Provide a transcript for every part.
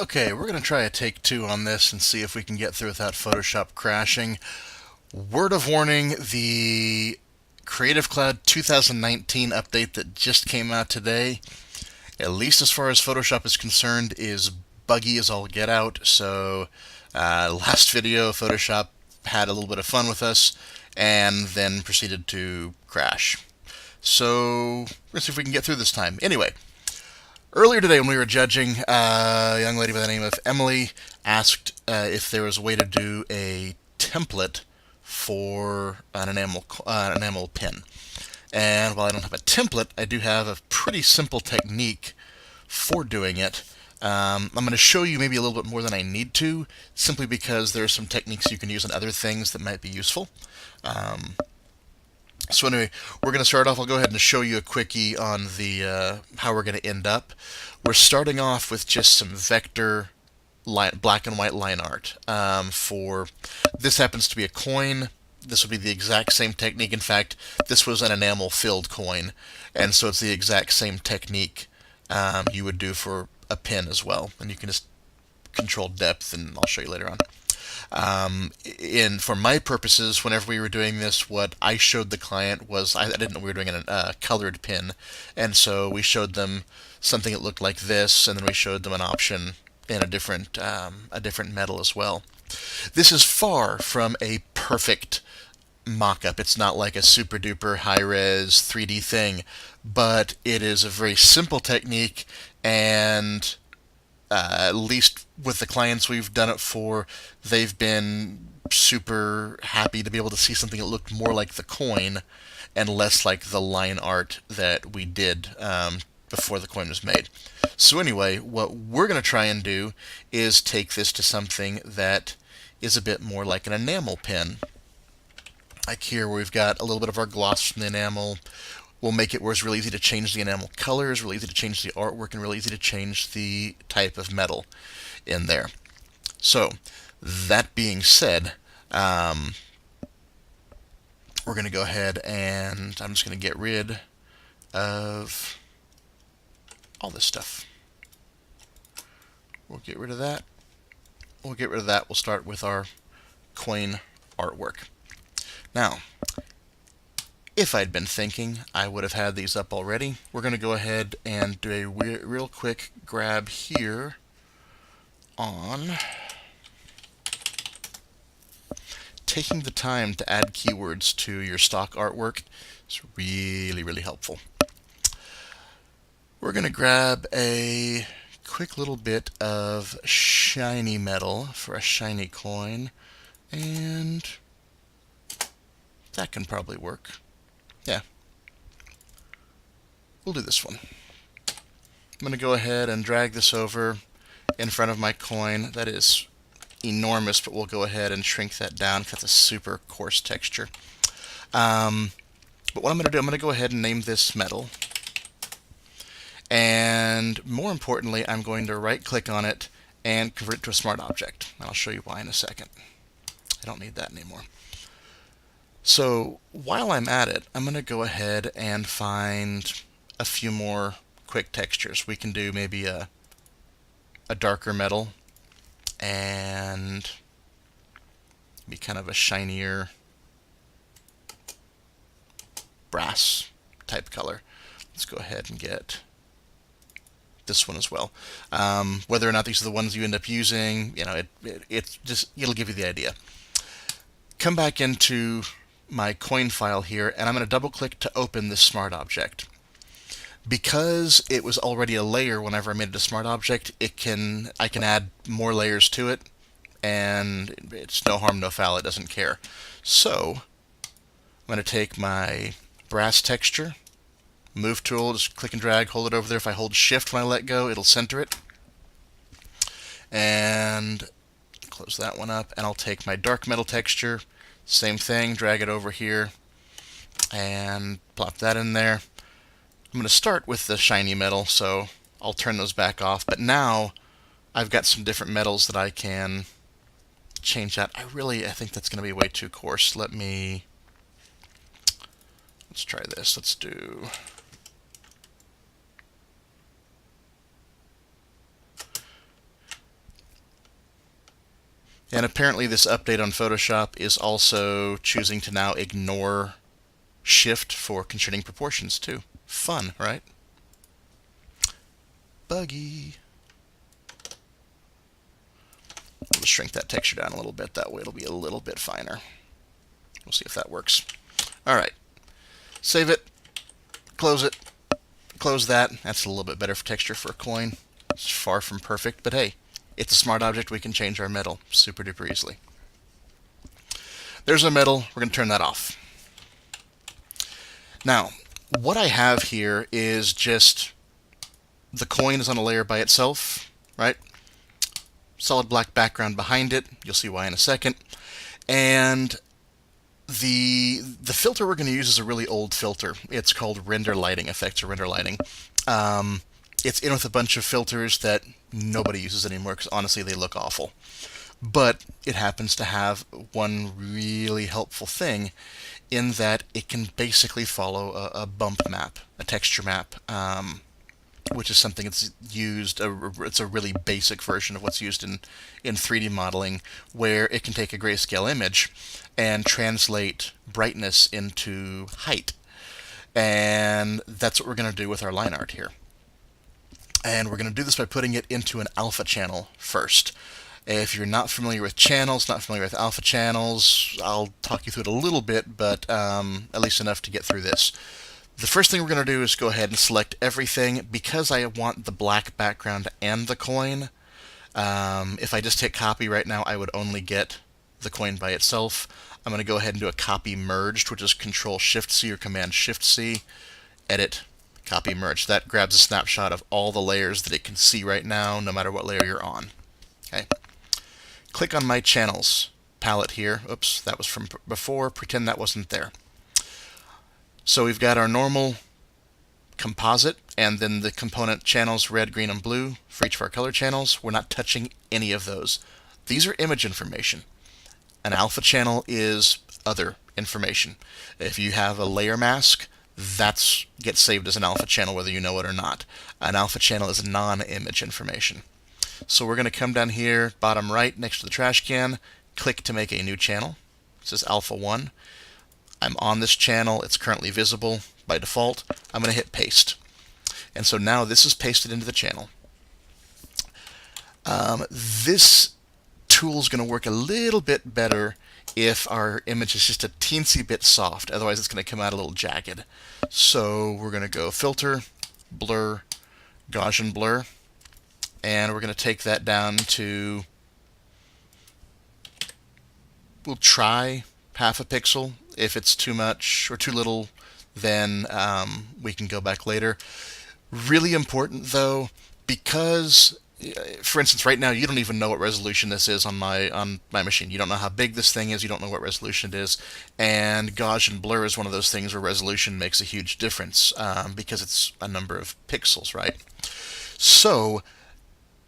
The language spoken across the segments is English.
Okay, we're going to try a take two on this and see if we can get through without Photoshop crashing. Word of warning, the Creative Cloud 2019 update that just came out today, at least as far as Photoshop is concerned, is buggy as all get out. So, last video, Photoshop had a little bit of fun with us and then proceeded to crash. So, let's see if we can get through this time. Anyway, earlier today when we were judging, a young lady by the name of Emily asked if there was a way to do a template for an enamel pin. And while I don't have a template, I do have a pretty simple technique for doing it. I'm going to show you maybe a little bit more than I need to, simply because there are some techniques you can use on other things that might be useful. So anyway, we're going to start off. I'll go ahead and show you a quickie on the how we're going to end up. We're starting off with just some vector black and white line art. For this happens to be a coin. This would be the exact same technique. In fact, this was an enamel filled coin, and so it's the exact same technique you would do for a pin as well. And you can just control depth, and I'll show you later on. For my purposes, whenever we were doing this, what I showed the client was, I didn't know we were doing a colored pin, and so we showed them something that looked like this, and then we showed them an option in a different metal as well. This is far from a perfect mock-up. It's not like a super duper high-res 3D thing, but it is a very simple technique, and at least with the clients we've done it for, they've been super happy to be able to see something that looked more like the coin and less like the line art that we did before the coin was made. So anyway, what we're going to try and do is take this to something that is a bit more like an enamel pin. Like here, where we've got a little bit of our gloss from the enamel. We'll make it where it's really easy to change the enamel colors, really easy to change the artwork, and really easy to change the type of metal in there. So, that being said, we're going to go ahead and I'm just going to get rid of all this stuff. We'll get rid of that. We'll get rid of that. We'll start with our coin artwork. Now, if I'd been thinking, I would have had these up already. We're going to go ahead and do a real quick grab here on taking the time to add keywords to your stock artwork. It's really, really helpful. We're going to grab a quick little bit of shiny metal for a shiny coin, and that can probably work. Yeah, we'll do this one. I'm going to go ahead and drag this over in front of my coin. That is enormous, but we'll go ahead and shrink that down because that's a super coarse texture. But what I'm going to do, I'm going to go ahead and name this metal. And more importantly, I'm going to right-click on it and convert it to a smart object. I'll show you why in a second. I don't need that anymore. So while I'm at it, I'm going to go ahead and find a few more quick textures. We can do maybe a darker metal and be kind of a shinier brass type color. Let's go ahead and get this one as well. Whether or not these are the ones you end up using, it'll give you the idea. Come back into my coin file here, and I'm going to double click to open this smart object. Because it was already a layer whenever I made it a smart object, I can add more layers to it, and it's no harm, no foul, it doesn't care. So I'm going to take my brass texture, move tool, just click and drag, hold it over there. If I hold shift when I let go, it'll center it. And close that one up, and I'll take my dark metal texture, same thing, drag it over here, and plop that in there. I'm going to start with the shiny metal, so I'll turn those back off. But now I've got some different metals that I can change out. I think that's going to be way too coarse. Let's try this. Let's do And apparently this update on Photoshop is also choosing to now ignore shift for constraining proportions too. Fun, right? Buggy. I'll just shrink that texture down a little bit. That way it'll be a little bit finer. We'll see if that works. All right. Save it. Close it. Close that. That's a little bit better for texture for a coin. It's far from perfect, but hey, it's a smart object. We can change our metal super duper easily. There's our metal. We're going to turn that off. Now, what I have here is just the coin is on a layer by itself, right? Solid black background behind it. You'll see why in a second. And the filter we're going to use is a really old filter. It's called Render Lighting Effects or Render Lighting. It's in with a bunch of filters that nobody uses anymore because honestly they look awful. But it happens to have one really helpful thing in that it can basically follow a bump map, a texture map, which is something that's used, it's a really basic version of what's used in 3D modeling, where it can take a grayscale image and translate brightness into height. And that's what we're going to do with our line art here. And we're going to do this by putting it into an alpha channel first. If you're not familiar with channels, not familiar with alpha channels, I'll talk you through it a little bit, but at least enough to get through this. The first thing we're going to do is go ahead and select everything. Because I want the black background and the coin, if I just hit copy right now, I would only get the coin by itself. I'm going to go ahead and do a copy merged, which is Control-Shift-C or Command-Shift-C, edit, copy merge. That grabs a snapshot of all the layers that it can see right now, no matter what layer you're on. Okay. Click on my channels palette here. Oops, that was from before. Pretend that wasn't there. So we've got our normal composite and then the component channels red, green, and blue for each of our color channels. We're not touching any of those. These are image information. An alpha channel is other information. If you have a layer mask, that gets saved as an alpha channel whether you know it or not. An alpha channel is non-image information. So we're going to come down here, bottom right, next to the trash can, click to make a new channel. It says Alpha 1. I'm on this channel. It's currently visible by default. I'm going to hit paste. And so now this is pasted into the channel. This tool is going to work a little bit better if our image is just a teensy bit soft. Otherwise, it's going to come out a little jagged. So we're going to go Filter, Blur, Gaussian Blur. And we're going to take that down to, we'll try half a pixel. If it's too much or too little, then we can go back later. Really important though, because for instance, right now you don't even know what resolution this is on my machine. You don't know how big this thing is. You don't know what resolution it is. And Gaussian blur is one of those things where resolution makes a huge difference because it's a number of pixels, right? So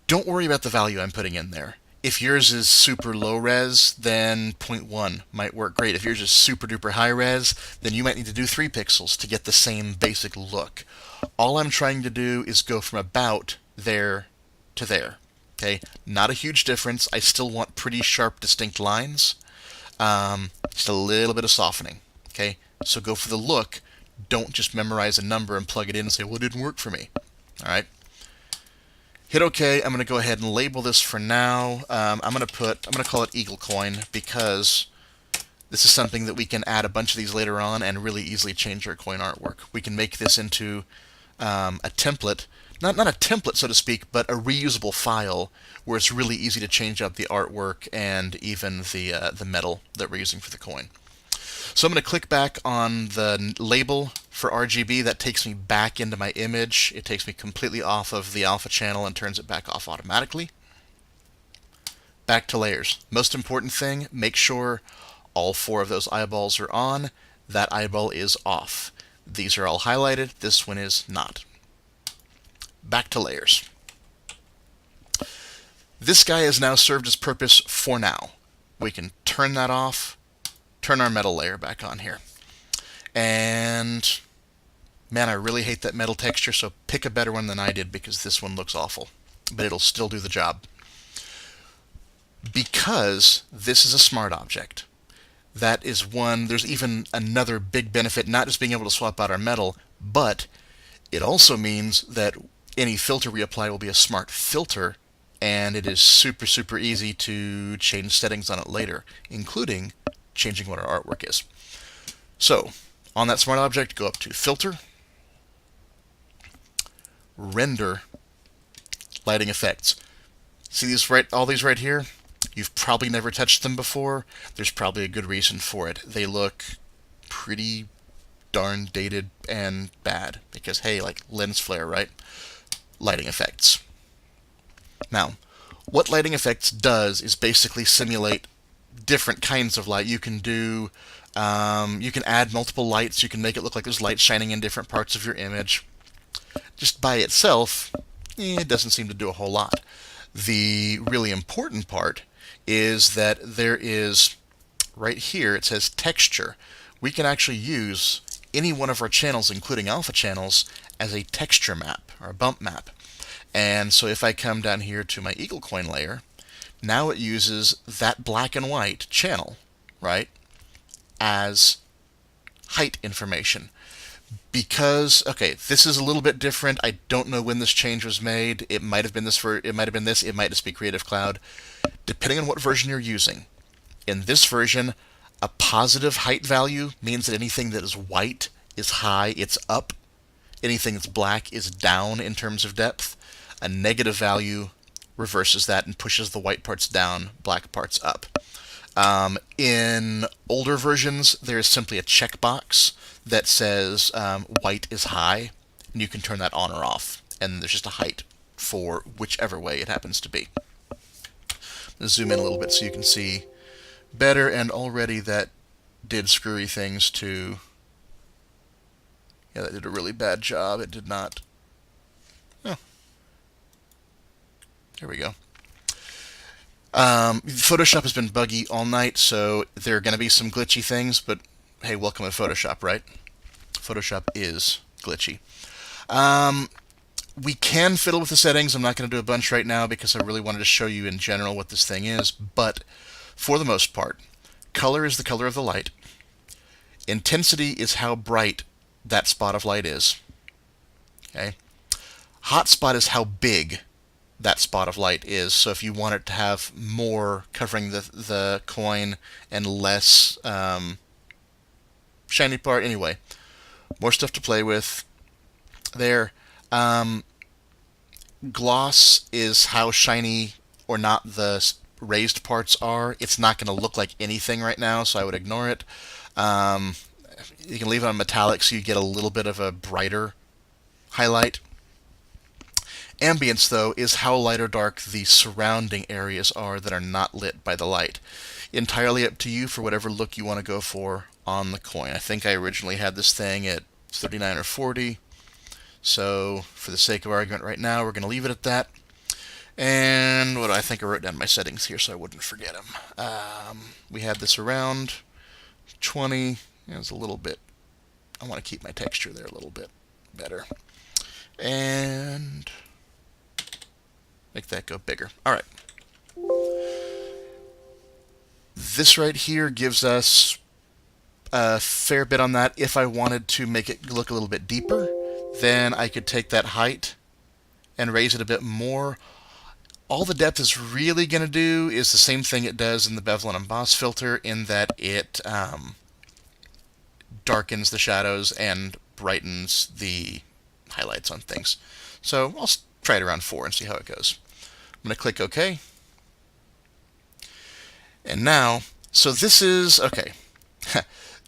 don't worry about the value I'm putting in there. If yours is super low res, then 0.1 might work great. If yours is super duper high res, then you might need to do 3 pixels to get the same basic look. All I'm trying to do is go from about there to there. Okay, not a huge difference. I still want pretty sharp, distinct lines. Just a little bit of softening. Okay, so go for the look. Don't just memorize a number and plug it in and say, well, it didn't work for me. All right. Hit OK. I'm going to go ahead and label this for now. I'm going to call it Eagle Coin because this is something that we can add a bunch of these later on and really easily change our coin artwork. We can make this into a template, not a template so to speak, but a reusable file where it's really easy to change up the artwork and even the metal that we're using for the coin. So I'm going to click back on the label for RGB. That takes me back into my image. It takes me completely off of the alpha channel and turns it back off automatically. Back to layers. Most important thing, make sure all 4 of those eyeballs are on. That eyeball is off. These are all highlighted. This one is not. Back to layers. This guy has now served its purpose for now. We can turn that off. Turn our metal layer back on here. And man, I really hate that metal texture, so pick a better one than I did because this one looks awful. But it'll still do the job. Because this is a smart object, that is one, there's even another big benefit, not just being able to swap out our metal, but it also means that any filter we apply will be a smart filter, and it is super, super easy to change settings on it later, including changing what our artwork is. So, on that smart object, go up to Filter, Render, Lighting Effects. See these all these right here? You've probably never touched them before. There's probably a good reason for it. They look pretty darn dated and bad because, hey, like lens flare, right? Lighting effects. Now, what lighting effects does is basically simulate different kinds of light. You can do, you can add multiple lights. You can make it look like there's light shining in different parts of your image. Just by itself, it doesn't seem to do a whole lot. The really important part is that there is, right here, it says texture. We can actually use any one of our channels, including alpha channels, as a texture map or a bump map. And so if I come down here to my eagle coin layer, now it uses that black and white channel, right, as height information. Because, okay, this is a little bit different. I don't know when this change was made. It might have been this, it might have been this, it might just be Creative Cloud. Depending on what version you're using. In this version, a positive height value means that anything that is white is high, it's up. Anything that's black is down in terms of depth. A negative value reverses that and pushes the white parts down, black parts up. In older versions, there is simply a checkbox that says white is high, and you can turn that on or off. And there's just a height for whichever way it happens to be. Let's zoom in a little bit so you can see better, and already that did screwy things to... Yeah, that did a really bad job. It did not... Oh. There we go. Photoshop has been buggy all night, so there are going to be some glitchy things, but hey, welcome to Photoshop, right? Photoshop is glitchy. We can fiddle with the settings. I'm not going to do a bunch right now because I really wanted to show you in general what this thing is, but for the most part, color is the color of the light. Intensity is how bright that spot of light is. Okay? Hotspot is how big that spot of light is. So if you want it to have more covering the coin and less shiny part, anyway, more stuff to play with there. Gloss is how shiny or not the raised parts are. It's not going to look like anything right now, so I would ignore it. You can leave it on metallic so you get a little bit of a brighter highlight. Ambience, though, is how light or dark the surrounding areas are that are not lit by the light. Entirely up to you for whatever look you want to go for on the coin. I think I originally had this thing at 39 or 40. So, for the sake of argument right now, we're going to leave it at that. And what do I think I wrote down my settings here so I wouldn't forget them. We had this around 20. It was a little bit... I want to keep my texture there a little bit better. And... make that go bigger. All right. This right here gives us a fair bit on that. If I wanted to make it look a little bit deeper, then I could take that height and raise it a bit more. All the depth is really going to do is the same thing it does in the Bevel and Emboss filter, in that it darkens the shadows and brightens the highlights on things. So I'll try it around 4 and see how it goes. I'm going to click OK. And now, so this is, okay.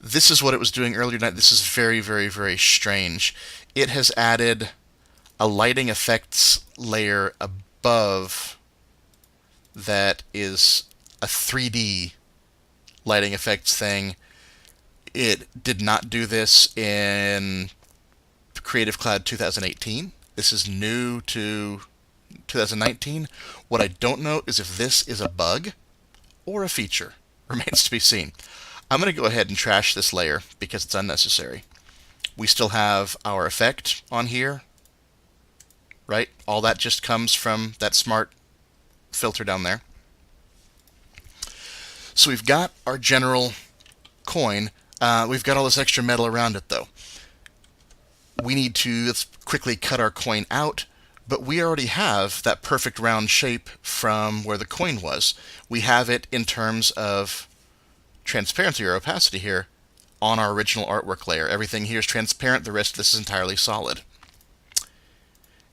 This is what it was doing earlier tonight. This is very, very, very strange. It has added a lighting effects layer above that is a 3D lighting effects thing. It did not do this in Creative Cloud 2018. This is new to 2019. What I don't know is if this is a bug or a feature. Remains to be seen. I'm going to go ahead and trash this layer because it's unnecessary. We still have our effect on here, right? All that just comes from that smart filter down there. So we've got our general coin. We've got all this extra metal around it, though. We need to, let's quickly cut our coin out, but we already have that perfect round shape from where the coin was. We have it in terms of transparency or opacity here on our original artwork layer. Everything here is transparent, the rest of this is entirely solid.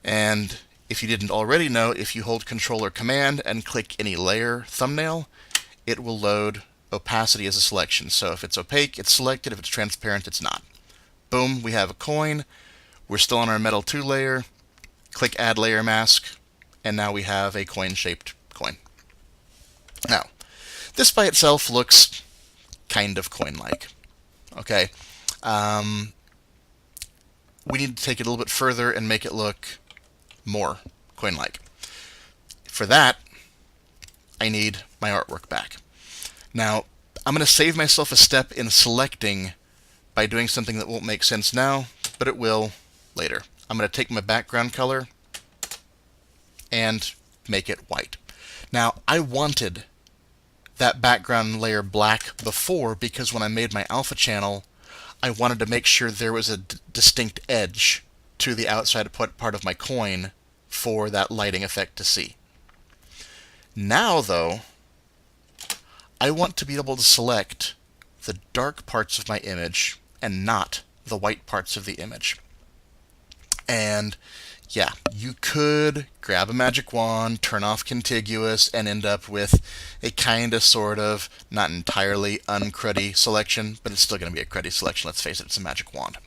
And if you didn't already know, if you hold Control or Command and click any layer thumbnail, it will load opacity as a selection. So if it's opaque, it's selected. If it's transparent, it's not. Boom, we have a coin. We're still on our Metal 2 layer. Click Add Layer Mask, and now we have a coin-shaped coin. Now, this by itself looks kind of coin-like. Okay, we need to take it a little bit further and make it look more coin-like. For that, I need my artwork back. Now, I'm going to save myself a step in selecting by doing something that won't make sense now, but it will later. I'm going to take my background color and make it white. Now, I wanted that background layer black before because when I made my alpha channel, I wanted to make sure there was a distinct edge to the outside part of my coin for that lighting effect to see. Now, though, I want to be able to select the dark parts of my image and not the white parts of the image. And yeah, you could grab a magic wand, turn off contiguous, and end up with a kind of, sort of, not entirely uncruddy selection, but it's still going to be a cruddy selection. Let's face it, it's a magic wand.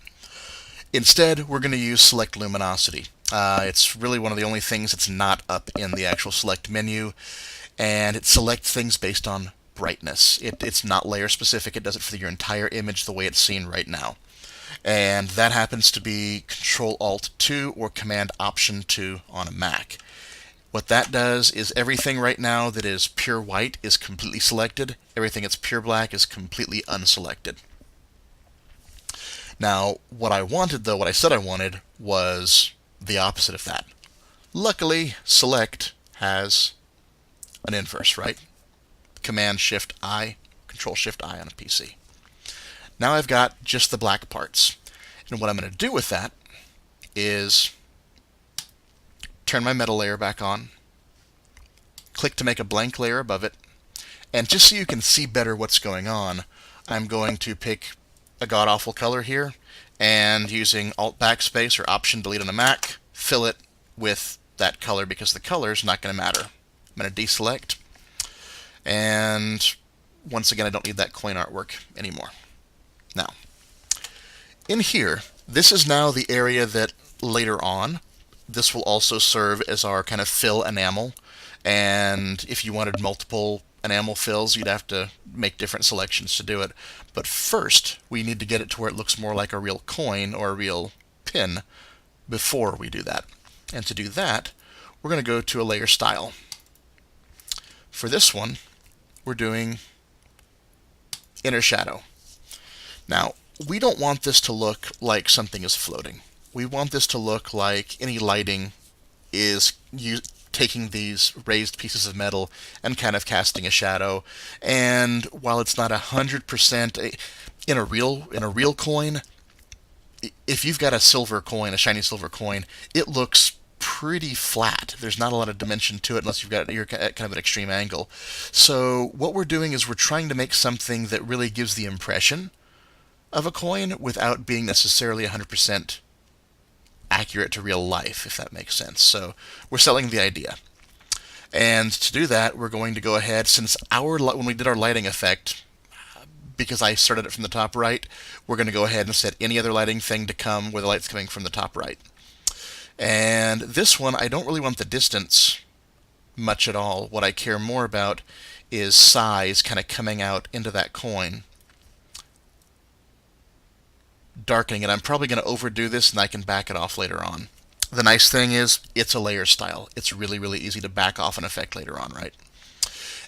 Instead, we're going to use Select Luminosity. It's really one of the only things that's not up in the actual Select menu, and it selects things based on brightness. It's not layer specific. It does it for your entire image the way it's seen right now. And that happens to be Control-Alt-2 or Command-Option-2 on a Mac. What that does is everything right now that is pure white is completely selected. Everything that's pure black is completely unselected. Now, what I wanted, though, what I said I wanted, was the opposite of that. Luckily, Select has an inverse, right? Command-Shift-I, Control-Shift-I on a PC. Now I've got just the black parts. And what I'm going to do with that is turn my metal layer back on, click to make a blank layer above it, and just so you can see better what's going on, I'm going to pick a god-awful color here, and using Alt-Backspace or Option-Delete on a Mac, fill it with that color because the color is not going to matter. I'm going to deselect, and once again, I don't need that coin artwork anymore. Now, in here, this is now the area that later on, this will also serve as our kind of fill enamel. And if you wanted multiple enamel fills, you'd have to make different selections to do it. But first, we need to get it to where it looks more like a real coin or a real pin before we do that. And to do that, we're going to go to a layer style. For this one, we're doing inner shadow. Now, we don't want this to look like something is floating. We want this to look like any lighting is taking these raised pieces of metal and kind of casting a shadow. And while it's not 100% in a real coin, if you've got a silver coin, a shiny silver coin, it looks pretty flat. There's not a lot of dimension to it unless you're at kind of an extreme angle. So what we're doing is we're trying to make something that really gives the impression of a coin without being necessarily 100% accurate to real life, if that makes sense. So we're selling the idea. And to do that, we're going to go ahead, since when we did our lighting effect, because I started it from the top right, we're going to go ahead and set any other lighting thing to come where the light's coming from the top right. And this one, I don't really want the distance much at all. What I care more about is size kind of coming out into that coin. Darkening it. I'm probably going to overdo this and I can back it off later on. The nice thing is it's a layer style. It's really, really easy to back off an effect later on, right?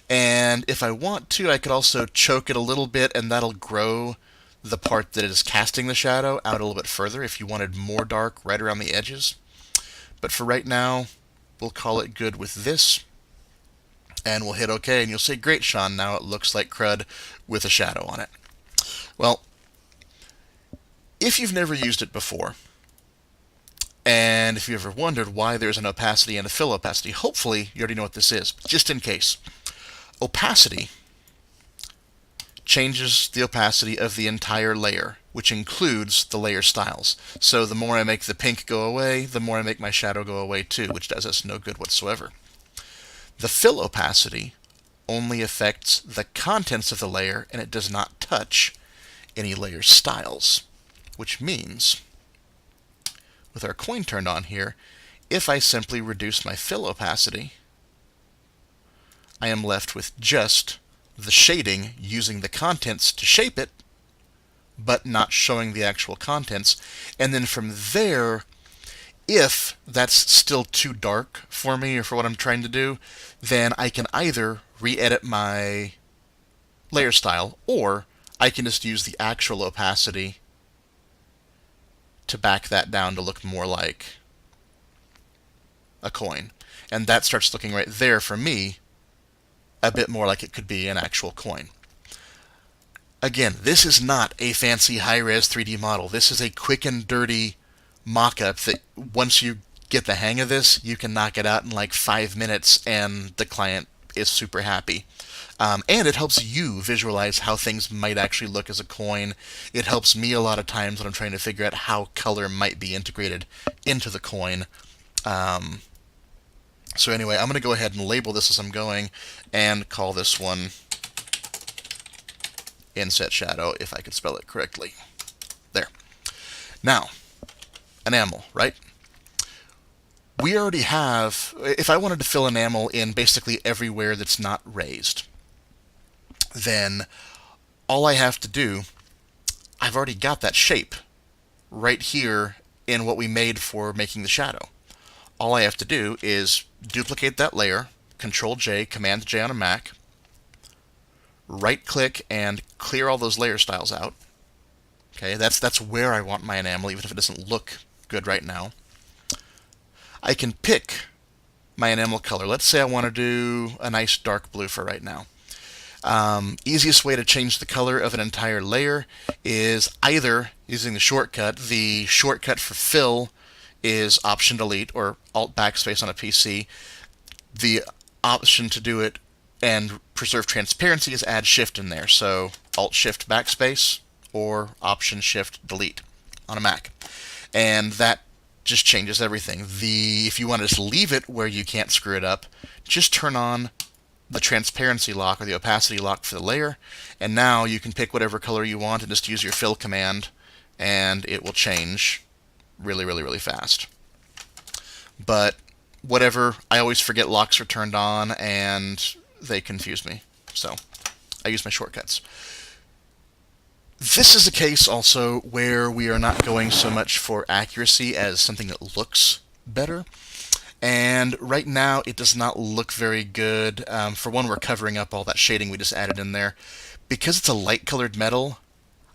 And if I want to, I could also choke it a little bit and that'll grow the part that is casting the shadow out a little bit further if you wanted more dark right around the edges. But for right now, we'll call it good with this. And we'll hit OK, and you'll say, great, Sean, now it looks like crud with a shadow on it. Well, if you've never used it before, and if you ever wondered why there's an opacity and a fill opacity, hopefully you already know what this is. Just in case. Opacity changes the opacity of the entire layer, which includes the layer styles. So the more I make the pink go away, the more I make my shadow go away too, which does us no good whatsoever. The fill opacity only affects the contents of the layer, and it does not touch any layer styles, which means, with our coin turned on here, if I simply reduce my fill opacity, I am left with just the shading using the contents to shape it, but not showing the actual contents. And then from there, if that's still too dark for me or for what I'm trying to do, then I can either re-edit my layer style, or I can just use the actual opacity to back that down to look more like a coin. And that starts looking right there, for me, a bit more like it could be an actual coin. Again, this is not a fancy high-res 3D model. This is a quick and dirty mock-up that once you get the hang of this, you can knock it out in like 5 minutes and the client is super happy. And it helps you visualize how things might actually look as a coin. It helps me a lot of times when I'm trying to figure out how color might be integrated into the coin. So anyway, I'm going to go ahead and label this as I'm going and call this one Inset Shadow, if I could spell it correctly. There. Now, enamel, right? We already have, if I wanted to fill enamel in basically everywhere that's not raised, then all I have to do, I've already got that shape right here in what we made for making the shadow. All I have to do is duplicate that layer, Control-J, Command-J on a Mac, right-click and clear all those layer styles out. Okay, that's where I want my enamel, even if it doesn't look good right now. I can pick my enamel color. Let's say I want to do a nice dark blue for right now. Easiest way to change the color of an entire layer is either using the shortcut. The shortcut for fill is Option Delete or Alt Backspace on a PC. The option to do it and preserve transparency is add Shift in there. So Alt Shift Backspace or Option Shift Delete on a Mac. And that just changes everything. If you want to just leave it where you can't screw it up, just turn on the transparency lock or the opacity lock for the layer, and now you can pick whatever color you want and just use your fill command, and it will change really, really, really fast. But whatever, I always forget locks are turned on, and they confuse me, so I use my shortcuts. This is a case also where we are not going so much for accuracy as something that looks better. And right now it does not look very good. For one, we're covering up all that shading we just added in there. Because it's a light colored metal,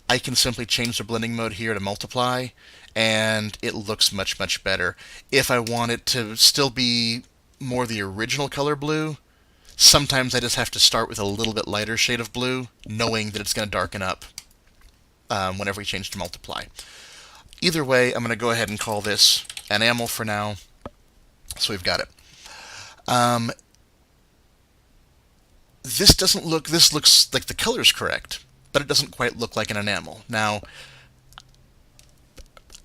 I can simply change the blending mode here to multiply, and it looks much, much better. If I want it to still be more the original color blue, sometimes I just have to start with a little bit lighter shade of blue, knowing that it's going to darken up whenever we change to multiply. Either way, I'm going to go ahead and call this enamel for now. So we've got it. This looks like the color's correct, but it doesn't quite look like an enamel. Now,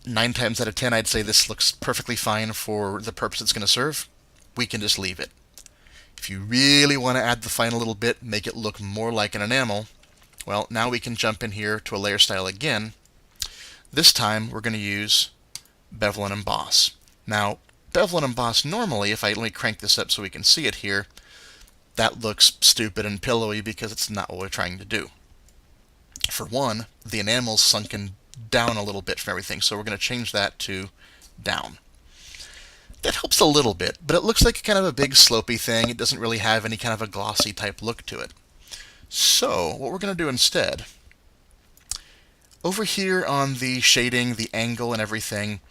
9 times out of 10, I'd say this looks perfectly fine for the purpose it's going to serve. We can just leave it. If you really want to add the final little bit, make it look more like an enamel, well, now we can jump in here to a layer style again. This time, we're going to use Bevel and Emboss. Now, Bevel and Emboss normally, let me crank this up so we can see it here, that looks stupid and pillowy because it's not what we're trying to do. For one, the enamel's sunken down a little bit from everything, so we're going to change that to down. That helps a little bit, but it looks like kind of a big slopey thing. It doesn't really have any kind of a glossy type look to it. So, what we're going to do instead, over here on the shading, the angle, and everything,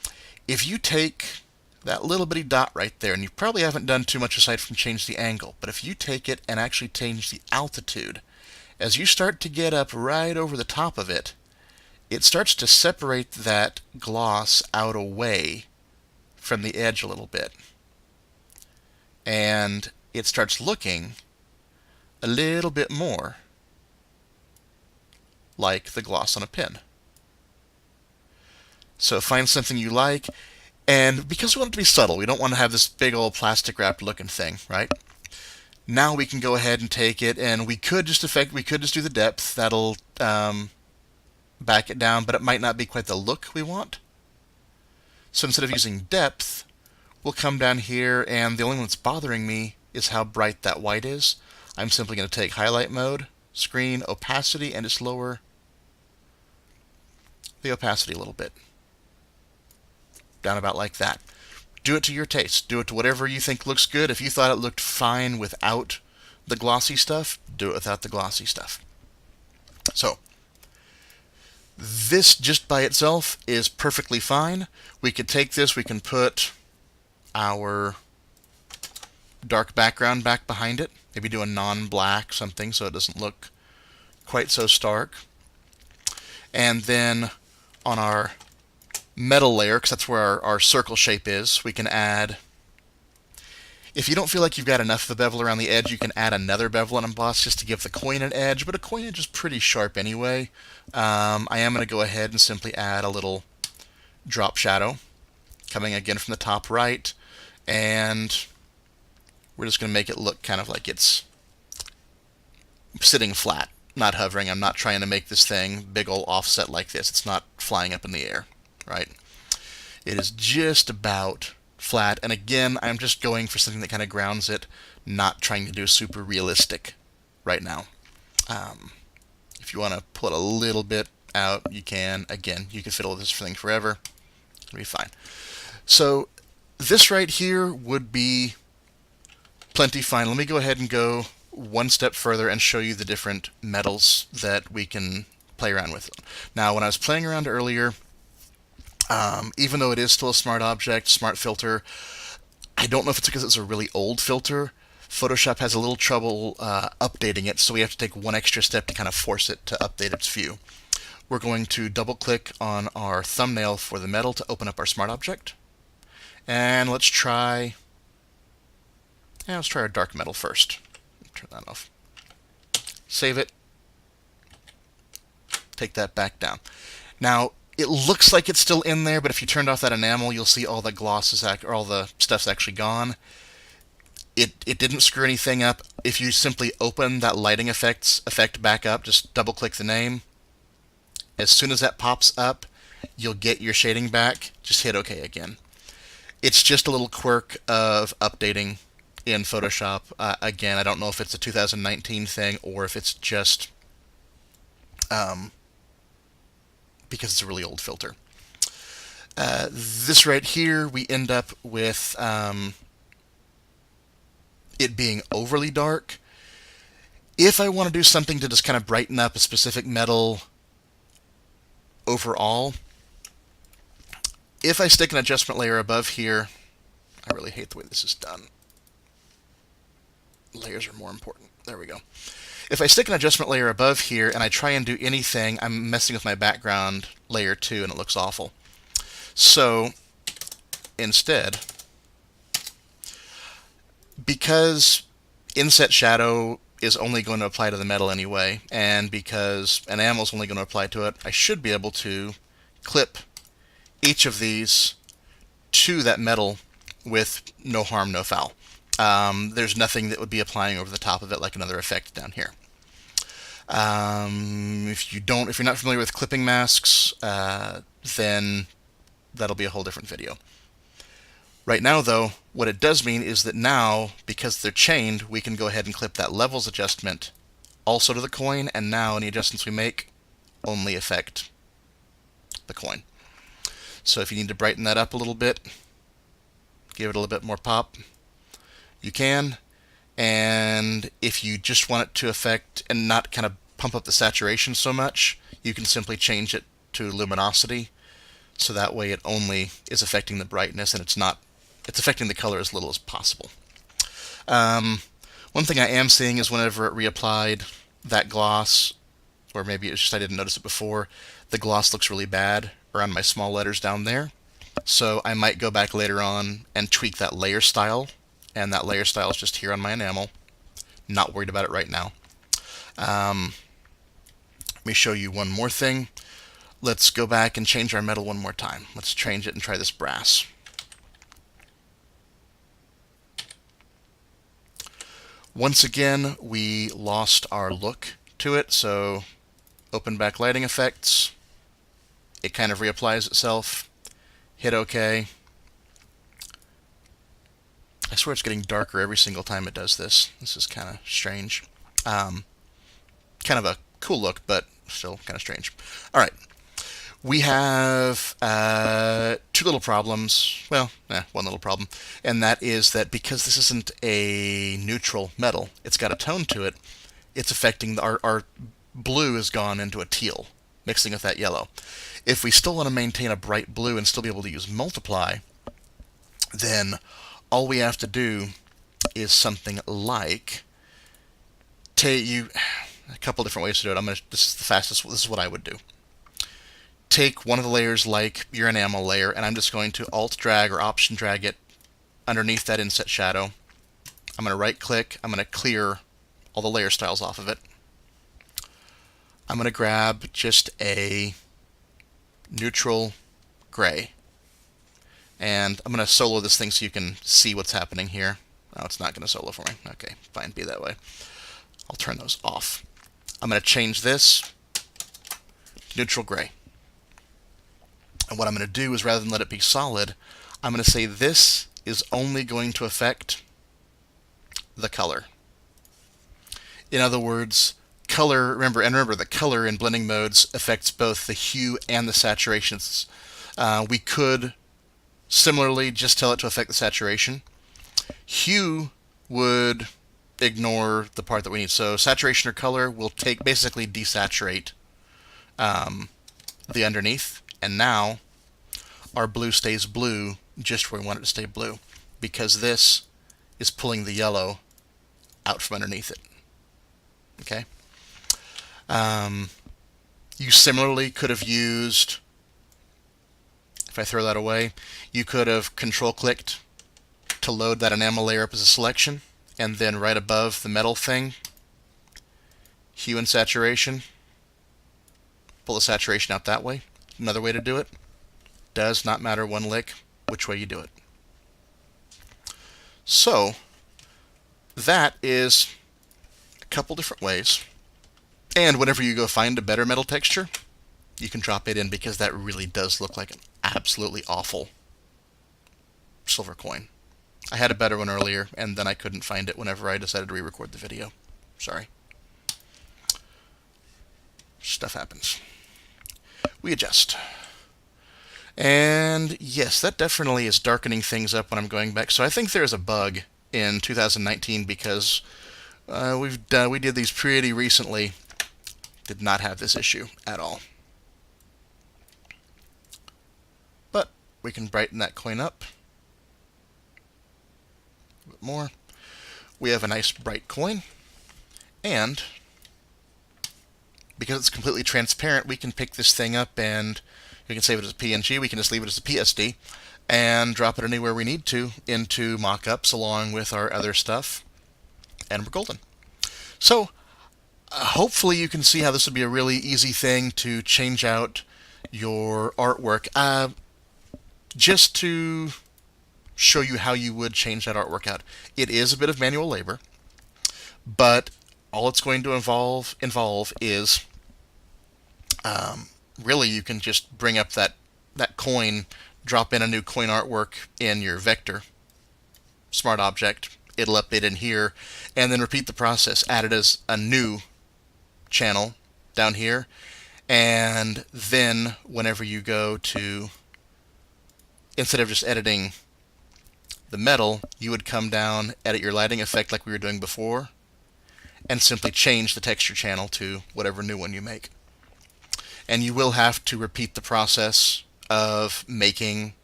if you take that little bitty dot right there, and you probably haven't done too much aside from change the angle, but if you take it and actually change the altitude, as you start to get up right over the top of it, it starts to separate that gloss out away from the edge a little bit. And it starts looking a little bit more like the gloss on a pen. So find something you like, and because we want it to be subtle, we don't want to have this big old plastic wrapped looking thing, right? Now we can go ahead and take it, and we could just do the depth. That'll back it down, but it might not be quite the look we want. So instead of using depth, we'll come down here, and the only one that's bothering me is how bright that white is. I'm simply going to take highlight mode, screen, opacity, and just lower the opacity a little bit. Down about like that. Do it to your taste. Do it to whatever you think looks good. If you thought it looked fine without the glossy stuff, do it without the glossy stuff. So, this just by itself is perfectly fine. We could take this, we can put our dark background back behind it. Maybe do a non-black something so it doesn't look quite so stark. And then on our metal layer, because that's where our circle shape is, we can add, if you don't feel like you've got enough of the bevel around the edge, you can add another bevel and emboss just to give the coin an edge, but a coin edge is pretty sharp anyway. I am going to go ahead and simply add a little drop shadow, coming again from the top right, and we're just going to make it look kind of like it's sitting flat, not hovering. I'm not trying to make this thing big ol' offset like this. It's not flying up in the air, right? It is just about flat, and again, I'm just going for something that kind of grounds it, not trying to do super realistic right now. If you want to pull it a little bit out, you can. Again, you can fiddle with this thing forever. It'll be fine. So this right here would be plenty fine. Let me go ahead and go one step further and show you the different metals that we can play around with. Now, when I was playing around earlier, even though it is still a smart object, smart filter, I don't know if it's because it's a really old filter. Photoshop has a little trouble updating it, so we have to take one extra step to kind of force it to update its view. We're going to double click on our thumbnail for the metal to open up our smart object. And let's try our dark metal first. Turn that off. Save it. Take that back down. Now, it looks like it's still in there, but if you turned off that enamel, you'll see all the gloss or all the stuff's actually gone. It didn't screw anything up. If you simply open that lighting effect back up, just double click the name. As soon as that pops up, you'll get your shading back. Just hit OK again. It's just a little quirk of updating in Photoshop. Again, I don't know if it's a 2019 thing or if it's just because it's a really old filter. This right here, we end up with it being overly dark. If I want to do something to just kind of brighten up a specific metal overall, if I stick an adjustment layer above here, I really hate the way this is done. Layers are more important. There we go. If I stick an adjustment layer above here and I try and do anything, I'm messing with my background layer too, and it looks awful. So instead, because inset shadow is only going to apply to the metal anyway, and because enamel is only going to apply to it, I should be able to clip each of these to that metal with no harm, no foul. There's nothing that would be applying over the top of it like another effect down here. If you're not familiar with clipping masks, then that'll be a whole different video. Right now, though, what it does mean is that now, because they're chained, we can go ahead and clip that levels adjustment also to the coin, and now any adjustments we make only affect the coin. So if you need to brighten that up a little bit, give it a little bit more pop, you can. And if you just want it to affect and not kind of pump up the saturation so much, you can simply change it to luminosity, so that way it only is affecting the brightness and it's not it's affecting the color as little as possible. One thing I am seeing is whenever it reapplied that gloss, or maybe it's just I didn't notice it before, the gloss looks really bad around my small letters down there. So I might go back later on and tweak that layer style, and that layer style is just here on my enamel. Not worried about it right now. Let me show you one more thing. Let's go back and change our metal one more time. Let's change it and try this brass. Once again, we lost our look to it, so open back lighting effects. It kind of reapplies itself. Hit OK. I swear it's getting darker every single time it does this. This is kind of strange. Kind of a cool look, but still kind of strange. All right. We have two little problems. Well, one little problem. And that is that because this isn't a neutral metal, it's got a tone to it, it's affecting our blue has gone into a teal, mixing with that yellow. If we still want to maintain a bright blue and still be able to use multiply, then all we have to do is something like a couple different ways to do it. This is the fastest. This is what I would do. Take one of the layers like your enamel layer, and I'm just going to Alt drag or Option drag it underneath that inset shadow. I'm going to right click. I'm going to clear all the layer styles off of it. I'm going to grab just a neutral gray, and I'm going to solo this thing so you can see what's happening here. Oh, it's not going to solo for me. Okay, fine, be that way. I'll turn those off. I'm going to change this to neutral gray. And what I'm going to do is, rather than let it be solid, I'm going to say this is only going to affect the color. In other words, color, remember the color in blending modes affects both the hue and the saturations. We could similarly just tell it to affect the saturation. Hue would ignore the part that we need. So saturation or color will basically desaturate the underneath. And now our blue stays blue just where we want it to stay blue, because this is pulling the yellow out from underneath it. Okay. You similarly could have used, if I throw that away, you could have control-clicked to load that enamel layer up as a selection, and then right above the metal thing, hue and saturation, pull the saturation out that way. Another way to do it. Does not matter one lick which way you do it. So that is a couple different ways. And whenever you go find a better metal texture, you can drop it in, because that really does look like an absolutely awful silver coin. I had a better one earlier, and then I couldn't find it whenever I decided to re-record the video. Sorry. Stuff happens. We adjust. And yes, that definitely is darkening things up when I'm going back. So I think there's a bug in 2019, because we did these pretty recently. Did not have this issue at all. But we can brighten that coin up a bit more. We have a nice bright coin, and because it's completely transparent, we can pick this thing up and we can save it as a PNG. We can just leave it as a PSD and drop it anywhere we need to into mock-ups along with our other stuff, and we're golden. So hopefully you can see how this would be a really easy thing to change out your artwork. Just to show you how you would change that artwork out. It is a bit of manual labor, but all it's going to involve is really you can just bring up that coin, drop in a new coin artwork in your vector smart object. It'll update in here, and then repeat the process. Add it as a new channel down here, and then whenever you go to, instead of just editing the metal, you would come down, edit your lighting effect like we were doing before, and simply change the texture channel to whatever new one you make. And you will have to repeat the process of making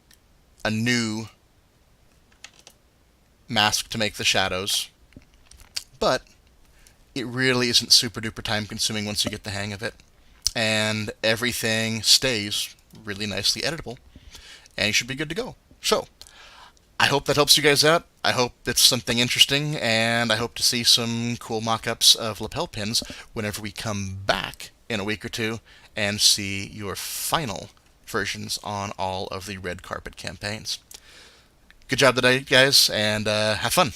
a new mask to make the shadows, but it really isn't super duper time consuming once you get the hang of it. And everything stays really nicely editable, and you should be good to go. So, I hope that helps you guys out. I hope it's something interesting, and I hope to see some cool mock-ups of lapel pins whenever we come back in a week or two and see your final versions on all of the red carpet campaigns. Good job today, guys, and have fun.